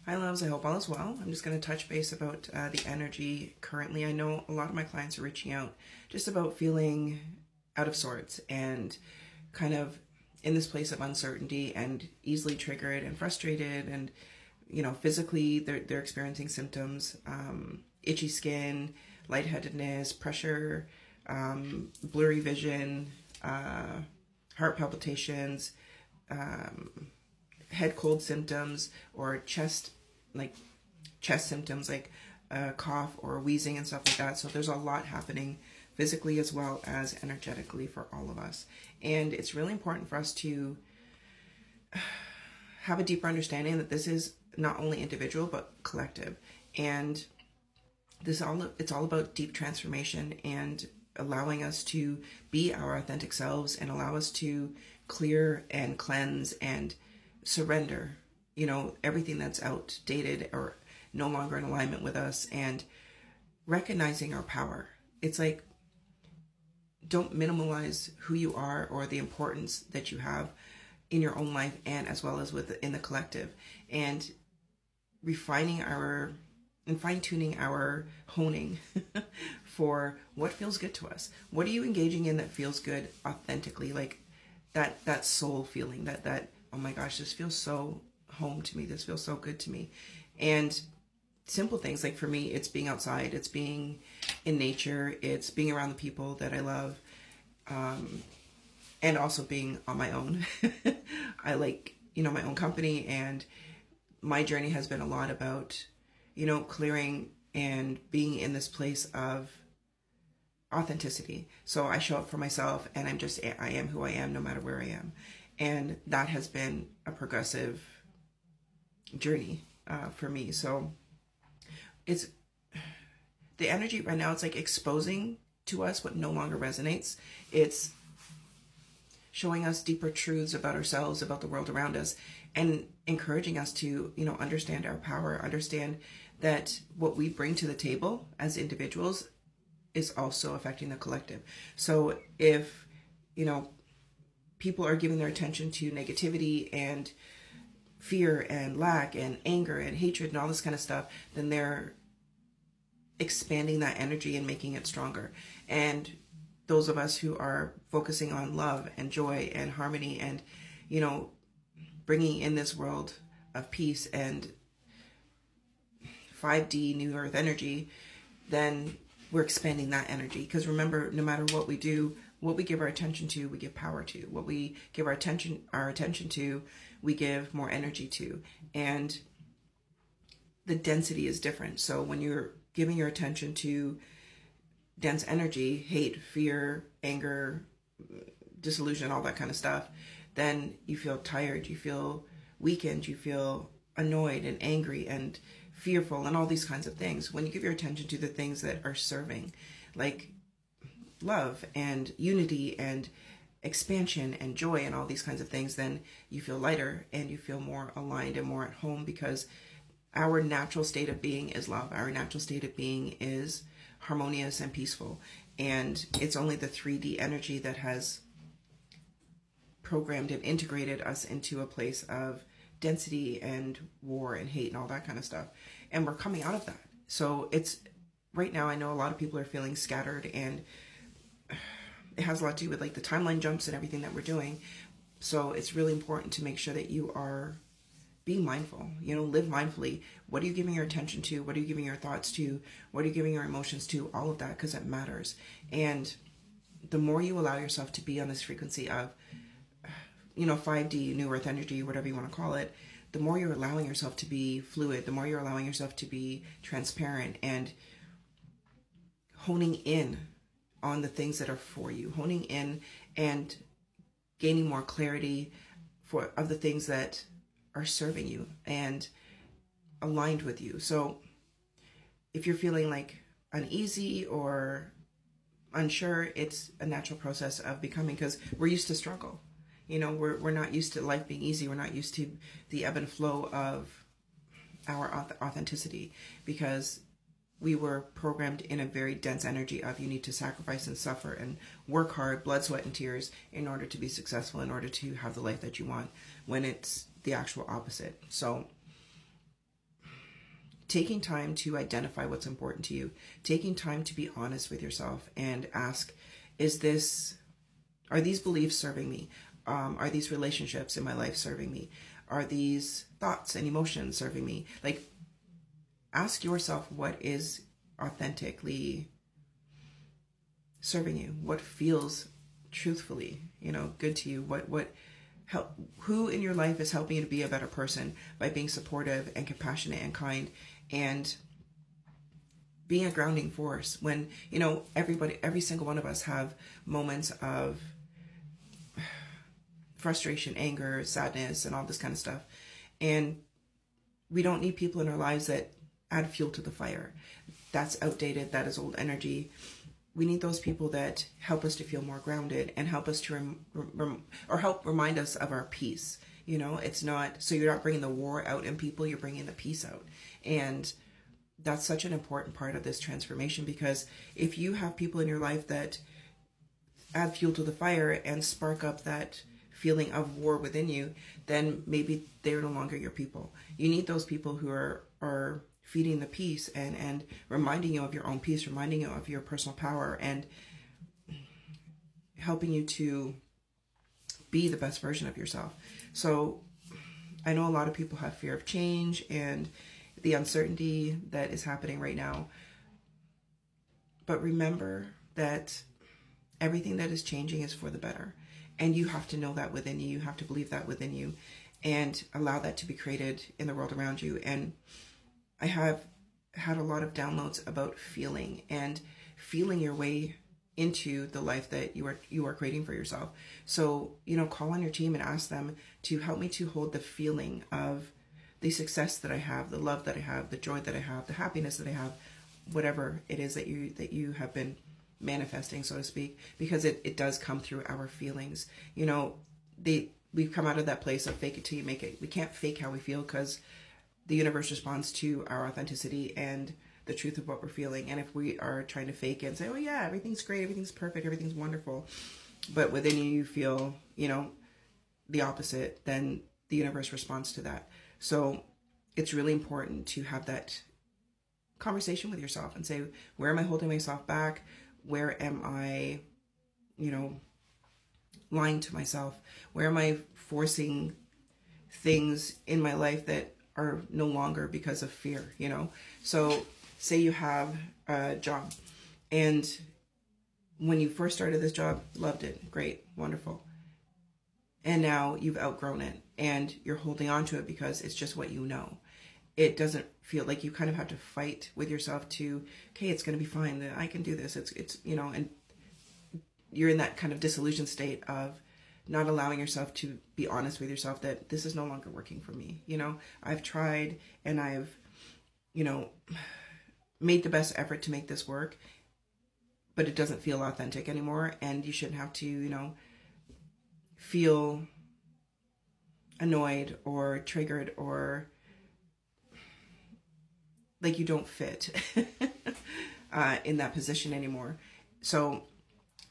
Hi, loves. I hope all is well. I'm just going to touch base about the energy currently. I know a lot of my clients are reaching out just about feeling out of sorts and kind of in this place of uncertainty and easily triggered and frustrated. And, physically they're experiencing symptoms, itchy skin, lightheadedness, pressure, blurry vision, heart palpitations, head cold symptoms, or like chest symptoms like cough or wheezing and stuff like that. So there's a lot happening physically as well as energetically for all of us. And it's really important for us to have a deeper understanding that this is not only individual but collective. And it's all about deep transformation and allowing us to be our authentic selves and allow us to clear and cleanse and surrender, everything that's outdated or no longer in alignment with us, and recognizing our power. It's like, don't minimalize who you are or the importance that you have in your own life and as well as in the collective, and refining our and fine-tuning our honing for what feels good to us. What are you engaging in that feels good authentically? Like that soul feeling, that oh my gosh, this feels so home to me, this feels so good to me. And simple things, like for me, it's being outside, it's being in nature, it's being around the people that I love, and also being on my own. I like, my own company, and my journey has been a lot about, clearing and being in this place of authenticity. So I show up for myself, and I am who I am no matter where I am. And that has been a progressive journey for me. So it's the energy right now, it's like exposing to us what no longer resonates. It's showing us deeper truths about ourselves, about the world around us, and encouraging us to, understand our power, understand that what we bring to the table as individuals is also affecting the collective. So if, people are giving their attention to negativity and fear and lack and anger and hatred and all this kind of stuff, then they're expanding that energy and making it stronger. And those of us who are focusing on love and joy and harmony and, bringing in this world of peace and 5D new earth energy, then we're expanding that energy. Because remember, no matter what we do, what we give our attention to, we give power to. What we give our attention to, we give more energy to. And the density is different. So when you're giving your attention to dense energy, hate, fear, anger, disillusion, all that kind of stuff, then you feel tired, you feel weakened, you feel annoyed and angry and fearful and all these kinds of things. When you give your attention to the things that are serving, like love and unity and expansion and joy and all these kinds of things, then you feel lighter and you feel more aligned and more at home, because our natural state of being is love. Our natural state of being is harmonious and peaceful. And it's only the 3D energy that has programmed and integrated us into a place of density and war and hate and all that kind of stuff. And we're coming out of that. So it's right now, I know a lot of people are feeling scattered, and it has a lot to do with like the timeline jumps and everything that we're doing. So it's really important to make sure that you are being mindful, live mindfully. What are you giving your attention to? What are you giving your thoughts to? What are you giving your emotions to? All of that, because it matters. And the more you allow yourself to be on this frequency of, 5D, new earth energy, whatever you want to call it, the more you're allowing yourself to be fluid, the more you're allowing yourself to be transparent and honing in on the things that are for you, honing in and gaining more clarity of the things that are serving you and aligned with you. So if you're feeling like uneasy or unsure, it's a natural process of becoming, because we're used to struggle. We're not used to life being easy. We're not used to the ebb and flow of our authenticity, because we were programmed in a very dense energy of you need to sacrifice and suffer and work hard, blood, sweat, and tears in order to be successful, in order to have the life that you want, when it's the actual opposite. So taking time to identify what's important to you, taking time to be honest with yourself and ask, are these beliefs serving me? Are these relationships in my life serving me? Are these thoughts and emotions serving me? Like, ask yourself what is authentically serving you, what feels truthfully, good to you, who in your life is helping you to be a better person by being supportive and compassionate and kind and being a grounding force when, every single one of us have moments of frustration, anger, sadness, and all this kind of stuff. And we don't need people in our lives that add fuel to the fire. That's outdated. That is old energy. We need those people that help us to feel more grounded and help us to help remind us of our peace. It's not, so you're not bringing the war out in people, you're bringing the peace out. And that's such an important part of this transformation, because if you have people in your life that add fuel to the fire and spark up that feeling of war within you, then maybe they're no longer your people. You need those people who are feeding the peace and reminding you of your own peace, reminding you of your personal power, and helping you to be the best version of yourself. So I know a lot of people have fear of change and the uncertainty that is happening right now. But remember that everything that is changing is for the better. And you have to know that within you. You have to believe that within you and allow that to be created in the world around you. And I have had a lot of downloads about feeling and feeling your way into the life that you are creating for yourself. So, call on your team and ask them to help me to hold the feeling of the success that I have, the love that I have, the joy that I have, the happiness that I have, whatever it is that you have been manifesting, so to speak, because it does come through our feelings. We've come out of that place of fake it till you make it. We can't fake how we feel, because the universe responds to our authenticity and the truth of what we're feeling. And if we are trying to fake it and say, oh yeah, everything's great, everything's perfect, everything's wonderful, but within you feel, the opposite, then the universe responds to that. So it's really important to have that conversation with yourself and say, where am I holding myself back? Where am I, lying to myself? Where am I forcing things in my life that are no longer because of fear, So say you have a job, and when you first started this job, loved it, great, wonderful. And now you've outgrown it and you're holding on to it because it's just what you know. It doesn't feel like, you kind of have to fight with yourself to, okay, it's going to be fine, I can do this. It's and you're in that kind of disillusioned state of not allowing yourself to be honest with yourself that this is no longer working for me. I've tried and I've, made the best effort to make this work, but it doesn't feel authentic anymore. And you shouldn't have to, feel annoyed or triggered or like you don't fit in that position anymore. So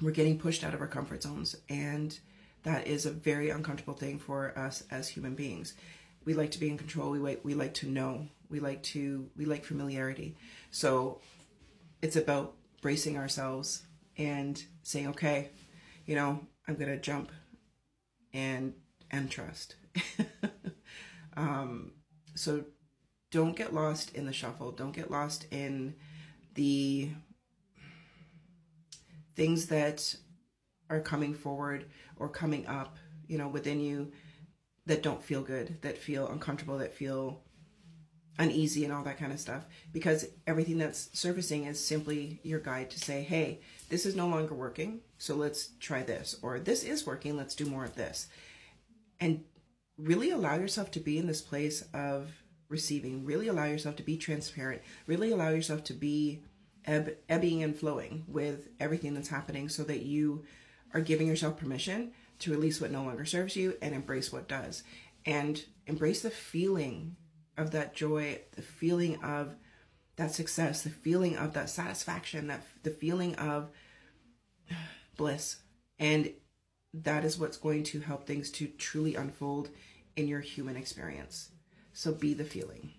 we're getting pushed out of our comfort zones, and that is a very uncomfortable thing for us as human beings. We like to be in control. We like to know. We like familiarity. So it's about bracing ourselves and saying, okay, I'm going to jump and trust. So don't get lost in the shuffle. Don't get lost in the things that are coming forward or coming up, within you that don't feel good, that feel uncomfortable, that feel uneasy and all that kind of stuff. Because everything that's surfacing is simply your guide to say, hey, this is no longer working, so let's try this. Or this is working, let's do more of this. And really allow yourself to be in this place of receiving. Really allow yourself to be transparent. Really allow yourself to be ebbing and flowing with everything that's happening, so that you are giving yourself permission to release what no longer serves you and embrace what does. And embrace the feeling of that joy, the feeling of that success, the feeling of that satisfaction, the feeling of bliss. And that is what's going to help things to truly unfold in your human experience. So be the feeling.